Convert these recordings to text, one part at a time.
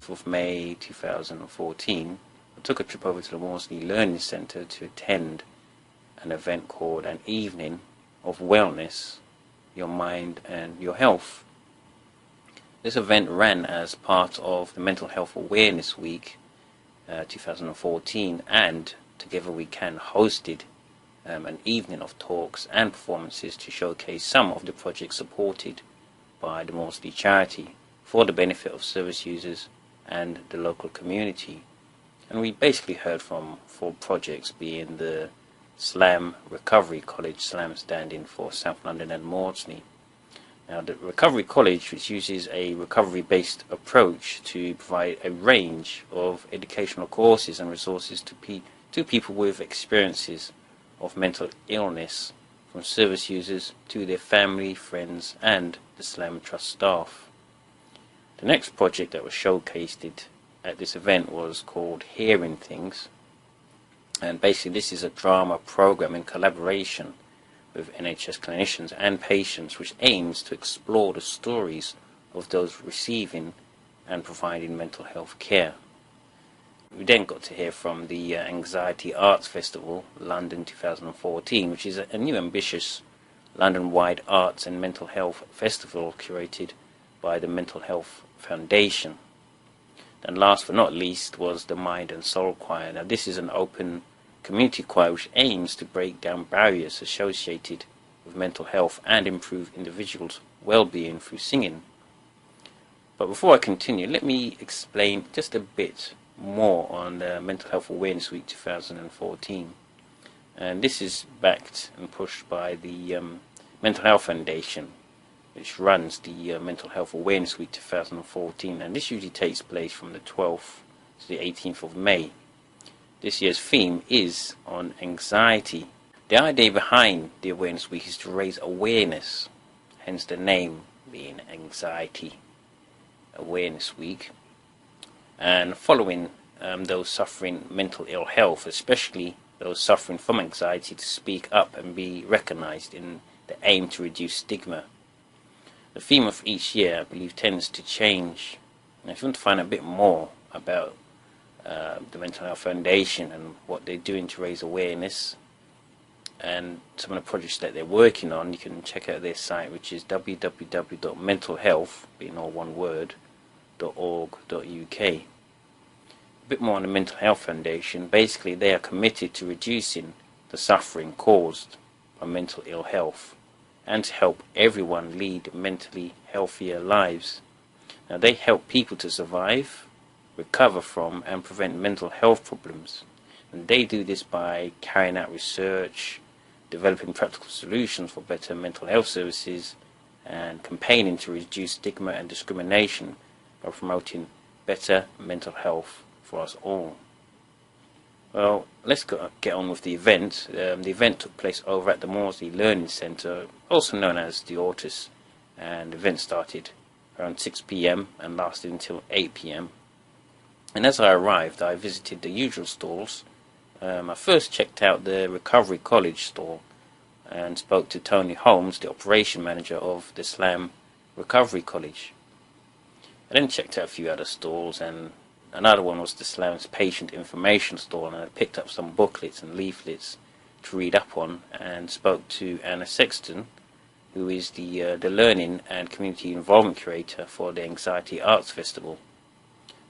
8th of May 2014, I took a trip over to the Maudsley Learning Centre to attend an event called An Evening of Wellness, Your Mind and Your Health. This event ran as part of the Mental Health Awareness Week 2014, and Together We Can hosted an evening of talks and performances to showcase some of the projects supported by the Maudsley Charity for the benefit of service users and the local community. And we basically heard from 4 projects, being the SLAM Recovery College, SLAM standing for South London and Maudsley. Now, the Recovery College, which uses a recovery-based approach to provide a range of educational courses and resources to people with experiences of mental illness, from service users to their family, friends and the SLAM Trust staff. The next project that was showcased at this event was called Hearing Things, and basically this is a drama program in collaboration with NHS clinicians and patients, which aims to explore the stories of those receiving and providing mental health care. We then got to hear from the Anxiety Arts Festival, London 2014, which is a new ambitious London-wide arts and mental health festival curated by the Mental Health Foundation. And last but not least was the Mind and Soul Choir. Now, this is an open community choir which aims to break down barriers associated with mental health and improve individuals' well-being through singing. But before I continue, let me explain just a bit more on the Mental Health Awareness Week 2014. And this is backed and pushed by the Mental Health Foundation, which runs the Mental Health Awareness Week 2014, and this usually takes place from the 12th to the 18th of May. This year's theme is on anxiety. The idea behind the Awareness Week is to raise awareness, hence the name being Anxiety Awareness Week, and following those suffering mental ill health, especially those suffering from anxiety, to speak up and be recognized in the aim to reduce stigma. The theme of each year, I believe, tends to change. And if you want to find a bit more about the Mental Health Foundation and what they're doing to raise awareness and some of the projects that they're working on, you can check out their site, which is www.mentalhealth, being all one word, .org.uk. A bit more on the Mental Health Foundation. Basically, they are committed to reducing the suffering caused by mental ill health and to help everyone lead mentally healthier lives. Now, they help people to survive, recover from and prevent mental health problems, and they do this by carrying out research, developing practical solutions for better mental health services, and campaigning to reduce stigma and discrimination by promoting better mental health for us all. Well, let's get on with the event. The event took place over at the Maudsley Learning Centre, also known as the Ortis, and the event started around 6 p.m. and lasted until 8 p.m. And as I arrived, I visited the usual stalls. I first checked out the Recovery College stall and spoke to Tony Holmes, the operation manager of the SLAM Recovery College. I then checked out a few other stalls, and another one was the SLAM's patient information stall, and I picked up some booklets and leaflets to read up on, and spoke to Anna Sexton, who is the Learning and Community Involvement Curator for the Anxiety Arts Festival.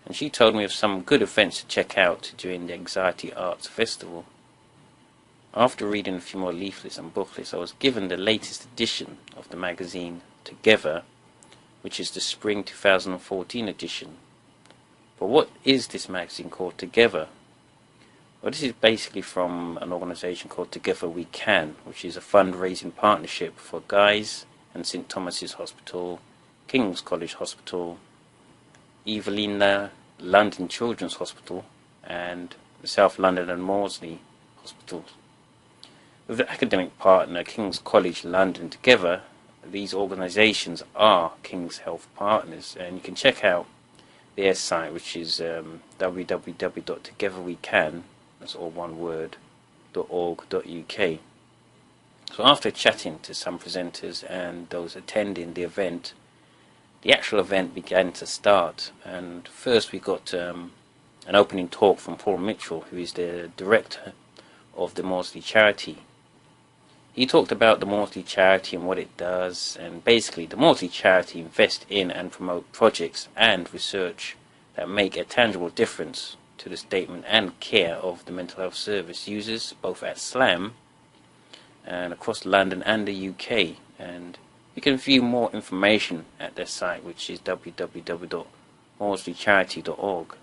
And she told me of some good events to check out during the Anxiety Arts Festival. After reading a few more leaflets and booklets, I was given the latest edition of the magazine Together, which is the Spring 2014 edition. But what is this magazine called Together? Well, this is basically from an organisation called Together We Can, which is a fundraising partnership for Guy's and St Thomas's Hospital, King's College Hospital, Evelina London Children's Hospital, and the South London and Maudsley Hospitals. With the academic partner King's College London together, these organisations are King's Health Partners, and you can check out their site, which is www.togetherwecan, that's all one word, .org.uk. So after chatting to some presenters and those attending the event the actual event began to start, and first we got an opening talk from Paul Mitchell, who is the director of the Maudsley Charity. He talked about the Maudsley Charity and what it does, and basically the Maudsley Charity invests in and promote projects and research that make a tangible difference to the statement and care of the mental health service users, both at SLAM and across London and the UK. And you can view more information at their site, which is www.maudsleycharity.org.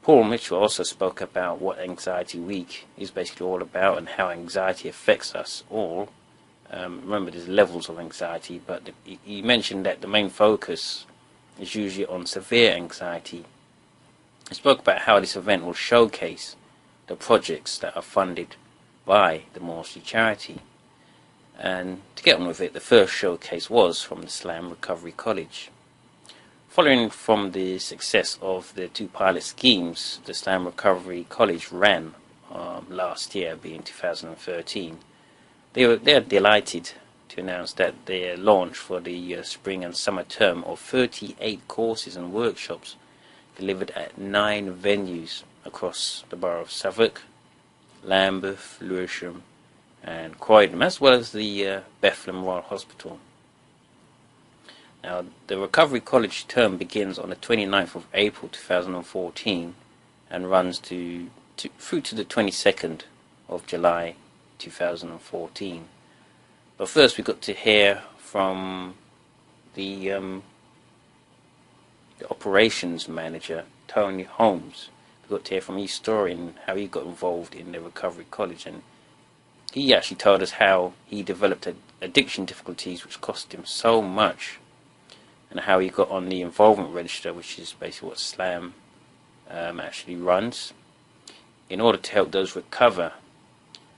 Paul Mitchell also spoke about what Anxiety Week is basically all about and how anxiety affects us all. Remember, there's levels of anxiety, but he mentioned that the main focus is usually on severe anxiety. He spoke about how this event will showcase the projects that are funded by the Maudsley Charity. And to get on with it, the first showcase was from the SLAM Recovery College. Following from the success of the 2 pilot schemes the SLAM Recovery College ran last year, being 2013, they are delighted to announce that their launch for the spring and summer term of 38 courses and workshops delivered at 9 venues across the borough of Southwark, Lambeth, Lewisham and Croydon, as well as the Bethlehem Royal Hospital. Now, the Recovery College term begins on the 29th of April 2014 and runs through to the 22nd of July 2014. But first we got to hear from the operations manager, Tony Holmes. We got to hear from his story and how he got involved in the Recovery College, and he actually told us how he developed addiction difficulties which cost him so much, and how he got on the involvement register, which is basically what SLAM actually runs, in order to help those recover,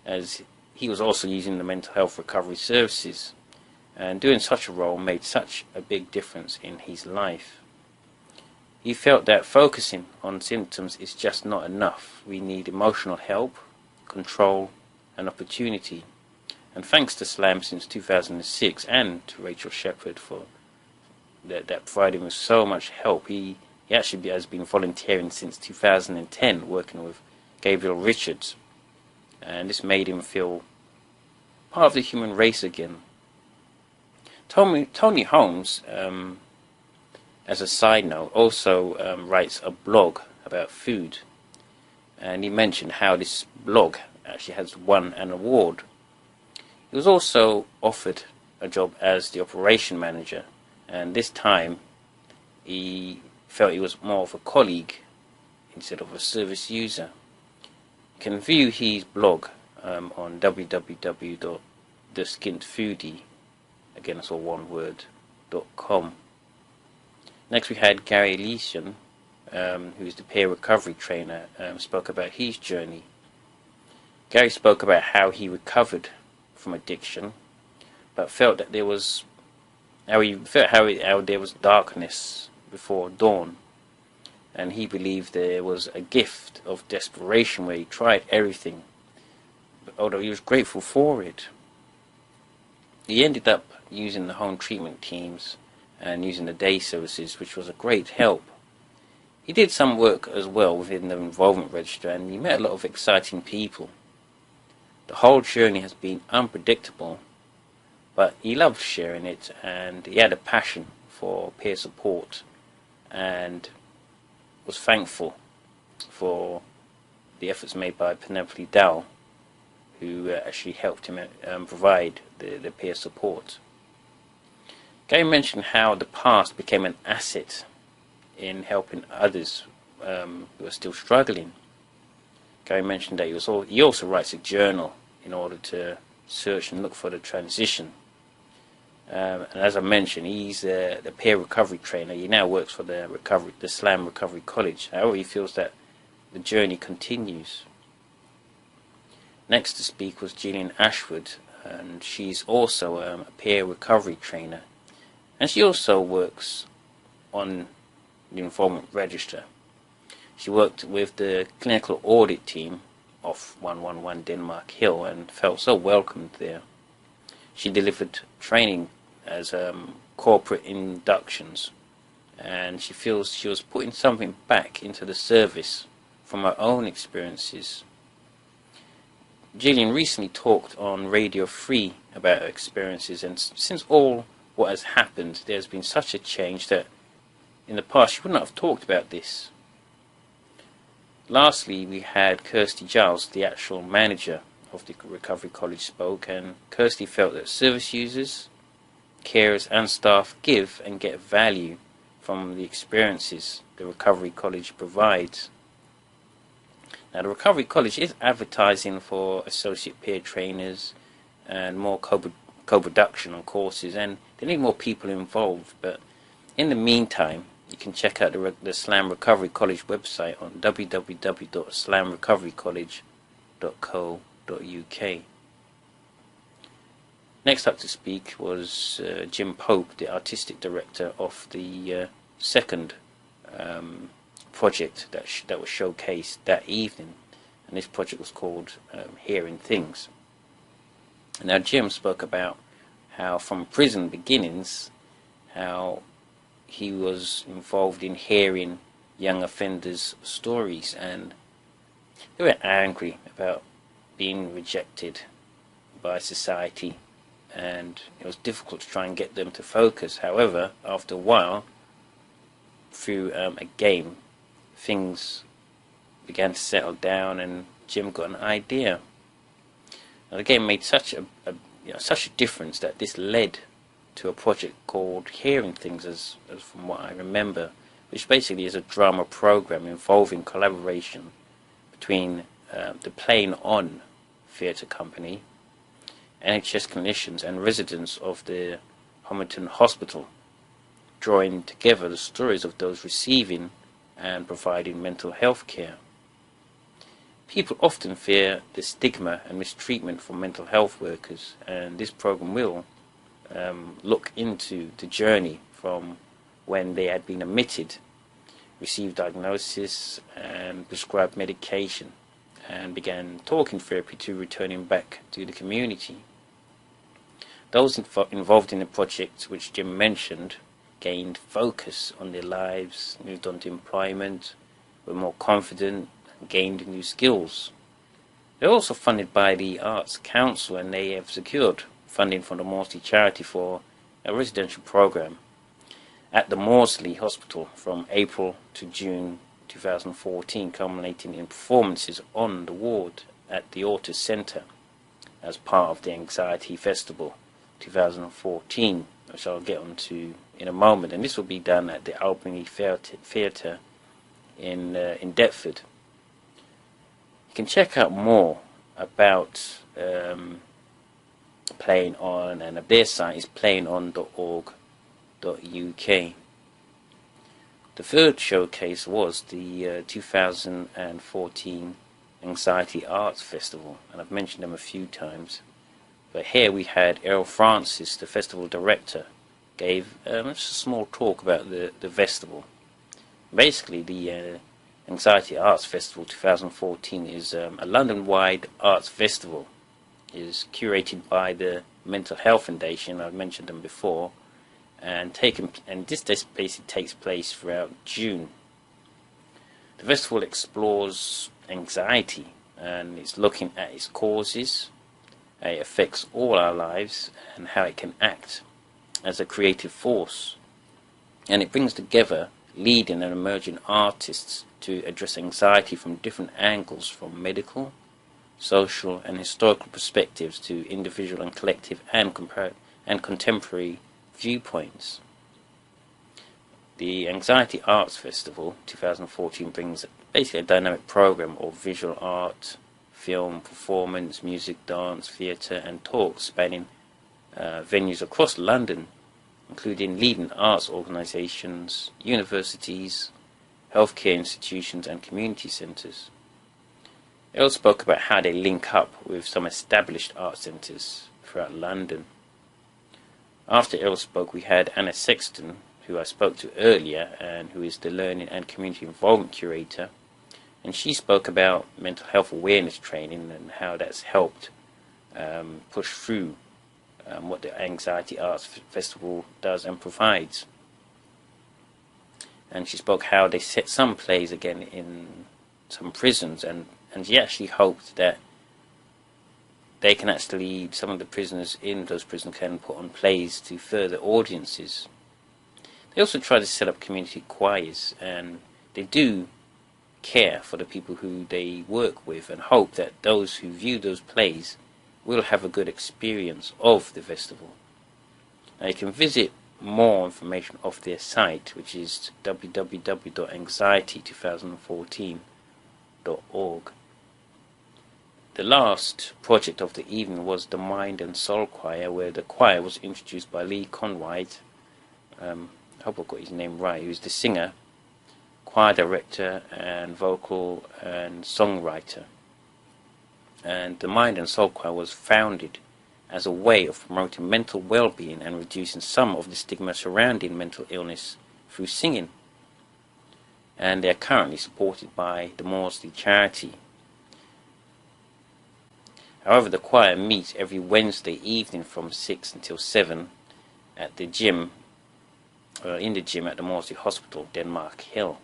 as he was also using the mental health recovery services, and doing such a role made such a big difference in his life. He felt that focusing on symptoms is just not enough. We need emotional help, control and opportunity. And thanks to SLAM since 2006 and to Rachel Shepherd for that provided him with so much help. He actually has been volunteering since 2010, working with Gabriel Richards, and this made him feel part of the human race again. Tony Holmes, as a side note, also writes a blog about food, and he mentioned how this blog actually has won an award. He was also offered a job as the operation manager, and this time he felt he was more of a colleague instead of a service user. You can view his blog on www.theskintfoodie, again it's all one word, .com. Next we had Gary Leeson, who is the peer recovery trainer, spoke about his journey. Gary spoke about how he recovered from addiction, but felt that there was how there was darkness before dawn, and he believed there was a gift of desperation where he tried everything, but although he was grateful for it, he ended up using the home treatment teams and using the day services, which was a great help. He did some work as well within the involvement register, and he met a lot of exciting people. The whole journey has been unpredictable, but he loved sharing it, and he had a passion for peer support and was thankful for the efforts made by Penelope Dow, who actually helped him provide the peer support. Gary mentioned how the past became an asset in helping others who are still struggling. Gary mentioned that he also writes a journal in order to search and look for the transition. And as I mentioned, he's the peer recovery trainer. He now works for the SLAM Recovery College. However, he feels that the journey continues. Next to speak was Gillian Ashwood, and she's also a peer recovery trainer. And she also works on the involvement register. She worked with the clinical audit team of 111 Denmark Hill and felt so welcomed there. She delivered training as corporate inductions, and she feels she was putting something back into the service from her own experiences. Gillian recently talked on Radio 3 about her experiences, and since all what has happened, there's been such a change that in the past she would not have talked about this. Lastly, we had Kirsty Giles, the actual manager of the Recovery College, spoke, and Kirsty felt that service users, carers and staff give and get value from the experiences the Recovery College provides. Now, the Recovery College is advertising for associate peer trainers and more co-production on courses, and they need more people involved. But in the meantime, you can check out the Slam Recovery College website on www.slamrecoverycollege.co.uk. Next up to speak was Jim Pope, the artistic director of the second project that was showcased that evening, and this project was called Hearing Things. Now, Jim spoke about how from prison beginnings, how he was involved in hearing young offenders' stories, and they were angry about being rejected by society, and it was difficult to try and get them to focus. However, after a while, through a game, things began to settle down, and Jim got an idea. Now, the game made such a difference that this led to a project called Hearing Things, as from what I remember, which basically is a drama program involving collaboration between the Playing On theatre company, NHS clinicians and residents of the Homerton Hospital, drawing together the stories of those receiving and providing mental health care. People often fear the stigma and mistreatment from mental health workers, and this program will look into the journey from when they had been admitted, received diagnosis and prescribed medication, and began talking therapy to returning back to the community. Those involved in the project, which Jim mentioned, gained focus on their lives, moved on to employment, were more confident, and gained new skills. They're also funded by the Arts Council, and they have secured funding from the Maudsley Charity for a residential program at the Maudsley Hospital from April to June 2014, culminating in performances on the ward at the Autis Centre as part of the Anxiety Festival 2014, which I'll get onto in a moment, and this will be done at the Albany Theatre in Deptford. You can check out more about Playing On, and their site is playingon.org.uk. The third showcase was the 2014 Anxiety Arts Festival, and I've mentioned them a few times. But here we had Errol Francis, the festival director, gave just a small talk about the festival. Basically, the Anxiety Arts Festival 2014 is a London-wide arts festival. It is curated by the Mental Health Foundation. I've mentioned them before, and this basically takes place throughout June. The festival explores anxiety, and it's looking at its causes. It affects all our lives and how it can act as a creative force. And it brings together leading and emerging artists to address anxiety from different angles, from medical, social and historical perspectives to individual and collective and contemporary viewpoints. The Anxiety Arts Festival 2014 brings basically a dynamic program of visual art, film, performance, music, dance, theatre and talks spanning venues across London, including leading arts organisations, universities, healthcare institutions and community centres. They also spoke about how they link up with some established art centres throughout London. After Errol spoke, we had Anna Sexton, who I spoke to earlier, and who is the Learning and Community Involvement Curator, and she spoke about mental health awareness training and how that's helped push through what the Anxiety Arts Festival does and provides. And she spoke how they set some plays again in some prisons, and she actually hoped that they can actually, some of the prisoners in those prisons can put on plays to further audiences. They also try to set up community choirs, and they do care for the people who they work with and hope that those who view those plays will have a good experience of the festival. Now you can visit more information off their site, which is www.anxiety2014.org. The last project of the evening was the Mind and Soul Choir, where the choir was introduced by Lee Conwright. I hope I got his name right. He was the singer, choir director, and vocal and songwriter. And the Mind and Soul Choir was founded as a way of promoting mental well-being and reducing some of the stigma surrounding mental illness through singing. And they are currently supported by the Maudsley Charity. However, the choir meets every Wednesday evening from 6 until 7 at the gym, in the gym at the Maudsley Hospital, Denmark Hill.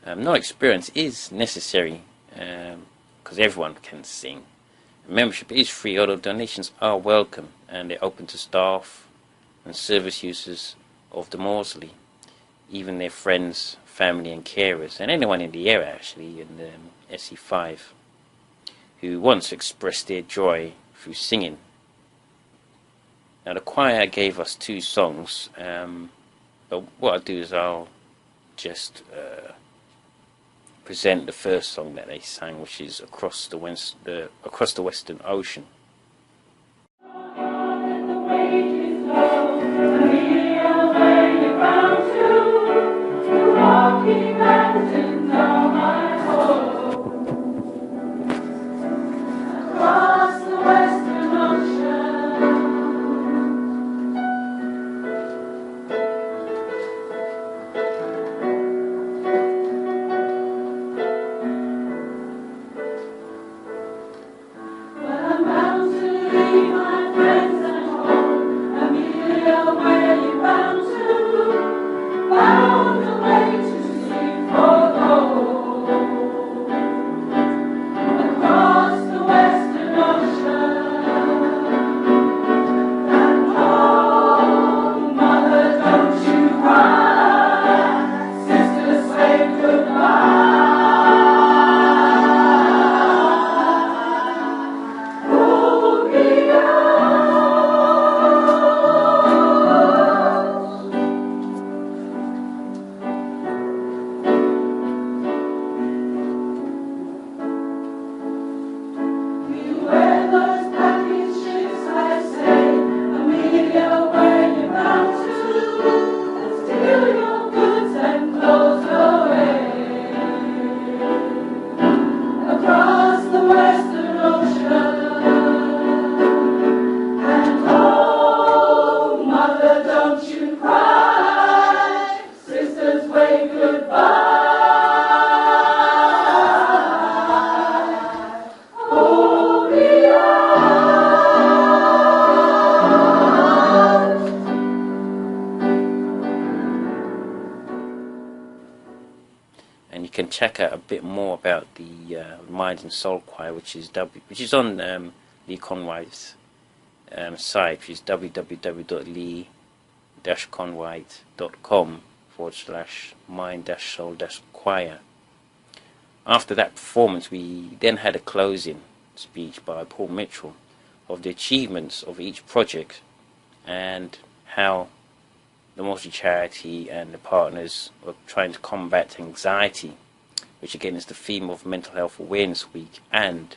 No experience is necessary because everyone can sing. Membership is free, although donations are welcome, and they're open to staff and service users of the Maudsley, even their friends, family and carers, and anyone in the area actually in the SE5 who wants to express their joy through singing. Now the choir gave us 2 songs, but what I'll do is I'll just present the first song that they sang, which is Across the Western Ocean. Can check out a bit more about the Mind and Soul Choir, which is on Lee Conwright's site, which is www.lee-conwright.com/mind-soul-choir. After that performance, we then had a closing speech by Paul Mitchell of the achievements of each project and how the Maudsley Charity and the partners were trying to combat anxiety, which again is the theme of Mental Health Awareness Week and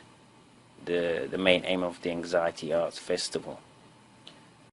the main aim of the Anxiety Arts Festival.